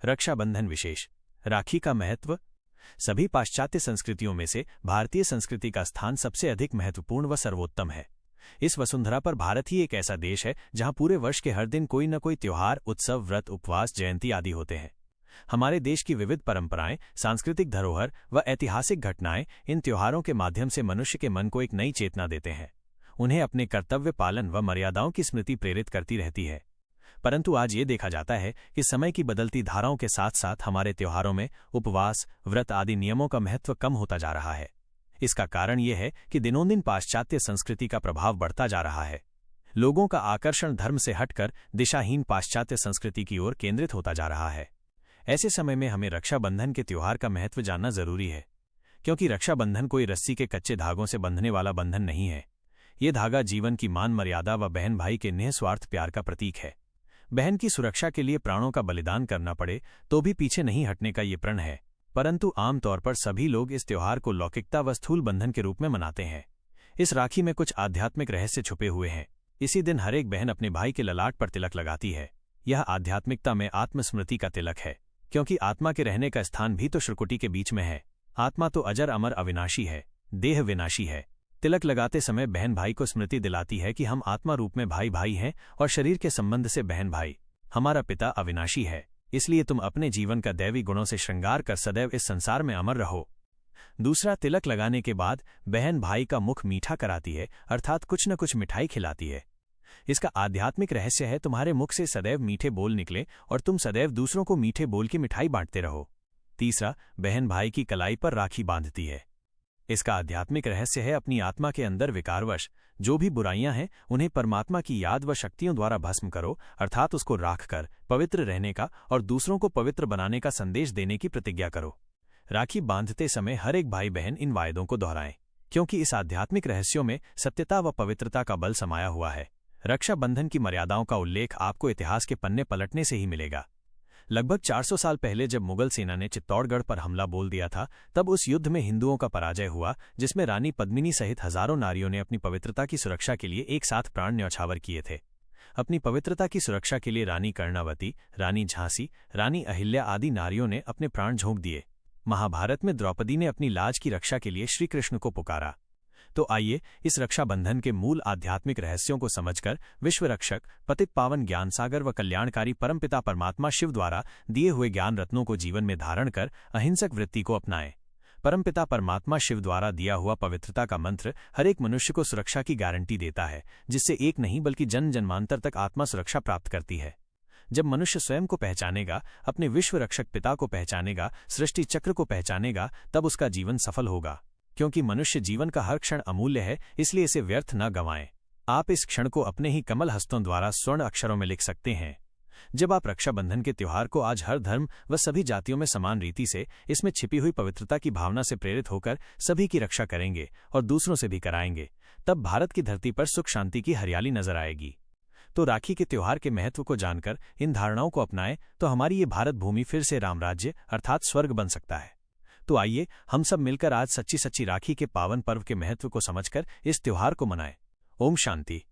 रक्षाबंधन विशेष। राखी का महत्व। सभी पाश्चात्य संस्कृतियों में से भारतीय संस्कृति का स्थान सबसे अधिक महत्वपूर्ण व सर्वोत्तम है। इस वसुंधरा पर भारत ही एक ऐसा देश है जहां पूरे वर्ष के हर दिन कोई न कोई त्योहार, उत्सव, व्रत, उपवास, जयंती आदि होते हैं। हमारे देश की विविध परंपराएं, सांस्कृतिक धरोहर व ऐतिहासिक घटनाएं इन त्योहारों के माध्यम से मनुष्य के मन को एक नई चेतना देते हैं। उन्हें अपने कर्तव्य पालन व मर्यादाओं की स्मृति प्रेरित करती रहती है। परंतु आज ये देखा जाता है कि समय की बदलती धाराओं के साथ साथ हमारे त्योहारों में उपवास, व्रत आदि नियमों का महत्व कम होता जा रहा है। इसका कारण ये है कि दिनोंदिन पाश्चात्य संस्कृति का प्रभाव बढ़ता जा रहा है। लोगों का आकर्षण धर्म से हटकर दिशाहीन पाश्चात्य संस्कृति की ओर केंद्रित होता जा रहा है। ऐसे समय में हमें रक्षाबंधन के त्योहार का महत्व जानना जरूरी है, क्योंकि रक्षाबंधन कोई रस्सी के कच्चे धागों से बंधने वाला बंधन नहीं है। ये धागा जीवन की मान मर्यादा व बहन भाई के निःस्वार्थ प्यार का प्रतीक है। बहन की सुरक्षा के लिए प्राणों का बलिदान करना पड़े तो भी पीछे नहीं हटने का ये प्रण है। परंतु आमतौर पर सभी लोग इस त्योहार को लौकिकता व स्थूल बंधन के रूप में मनाते हैं। इस राखी में कुछ आध्यात्मिक रहस्य छुपे हुए हैं। इसी दिन हर एक बहन अपने भाई के ललाट पर तिलक लगाती है। यह आध्यात्मिकता में आत्मस्मृति का तिलक है, क्योंकि आत्मा के रहने का स्थान भी तो श्रुकुटी के बीच में है। आत्मा तो अजर अमर अविनाशी है, देह विनाशी है। तिलक लगाते समय बहन भाई को स्मृति दिलाती है कि हम आत्मा रूप में भाई भाई हैं और शरीर के संबंध से बहन भाई। हमारा पिता अविनाशी है, इसलिए तुम अपने जीवन का दैवी गुणों से श्रृंगार कर सदैव इस संसार में अमर रहो। दूसरा, तिलक लगाने के बाद बहन भाई का मुख मीठा कराती है, अर्थात कुछ न कुछ मिठाई खिलाती है। इसका आध्यात्मिक रहस्य है तुम्हारे मुख से सदैव मीठे बोल निकले और तुम सदैव दूसरों को मीठे बोल की मिठाई बांटते रहो। तीसरा, बहन भाई की कलाई पर राखी बांधती है। इसका आध्यात्मिक रहस्य है अपनी आत्मा के अंदर विकारवश जो भी बुराइयां हैं उन्हें परमात्मा की याद व शक्तियों द्वारा भस्म करो, अर्थात उसको राख कर पवित्र रहने का और दूसरों को पवित्र बनाने का संदेश देने की प्रतिज्ञा करो। राखी बांधते समय हर एक भाई बहन इन वायदों को दोहराएं, क्योंकि इस आध्यात्मिक रहस्यों में सत्यता व पवित्रता का बल समाया हुआ है। रक्षाबंधन की मर्यादाओं का उल्लेख आपको इतिहास के पन्ने पलटने से ही मिलेगा। लगभग 400 साल पहले जब मुगल सेना ने चित्तौड़गढ़ पर हमला बोल दिया था, तब उस युद्ध में हिंदुओं का पराजय हुआ, जिसमें रानी पद्मिनी सहित हजारों नारियों ने अपनी पवित्रता की सुरक्षा के लिए एक साथ प्राण न्यौछावर किए थे। अपनी पवित्रता की सुरक्षा के लिए रानी कर्णावती, रानी झांसी, रानी अहिल्या आदि नारियों ने अपने प्राण झोंक दिए। महाभारत में द्रौपदी ने अपनी लाज की रक्षा के लिए श्री कृष्ण को पुकारा। तो आइए इस रक्षाबंधन के मूल आध्यात्मिक रहस्यों को समझकर विश्व रक्षक, पतित पावन ज्ञान सागर व कल्याणकारी परमपिता परमात्मा शिव द्वारा दिए हुए ज्ञान रत्नों को जीवन में धारण कर अहिंसक वृत्ति को अपनाएं। परमपिता परमात्मा शिव द्वारा दिया हुआ पवित्रता का मंत्र हर एक मनुष्य को सुरक्षा की गारंटी देता है, जिससे एक नहीं बल्कि जन्म जन्मांतर तक आत्मा सुरक्षा प्राप्त करती है। जब मनुष्य स्वयं को पहचानेगा, अपने विश्व रक्षक पिता को पहचानेगा, सृष्टि चक्र को पहचानेगा, तब उसका जीवन सफल होगा। क्योंकि मनुष्य जीवन का हर क्षण अमूल्य है, इसलिए इसे व्यर्थ न गंवाएं। आप इस क्षण को अपने ही कमल हस्तों द्वारा स्वर्ण अक्षरों में लिख सकते हैं। जब आप रक्षाबंधन के त्योहार को आज हर धर्म व सभी जातियों में समान रीति से इसमें छिपी हुई पवित्रता की भावना से प्रेरित होकर सभी की रक्षा करेंगे और दूसरों से भी कराएंगे, तब भारत की धरती पर सुख शांति की हरियाली नजर आएगी। तो राखी के त्योहार के महत्व को जानकर इन धारणाओं को अपनाएं तो हमारी ये भारत भूमि फिर से रामराज्य अर्थात स्वर्ग बन सकता है। तो आइए हम सब मिलकर आज सच्ची सच्ची राखी के पावन पर्व के महत्व को समझकर इस त्योहार को मनाएं। ओम शांति।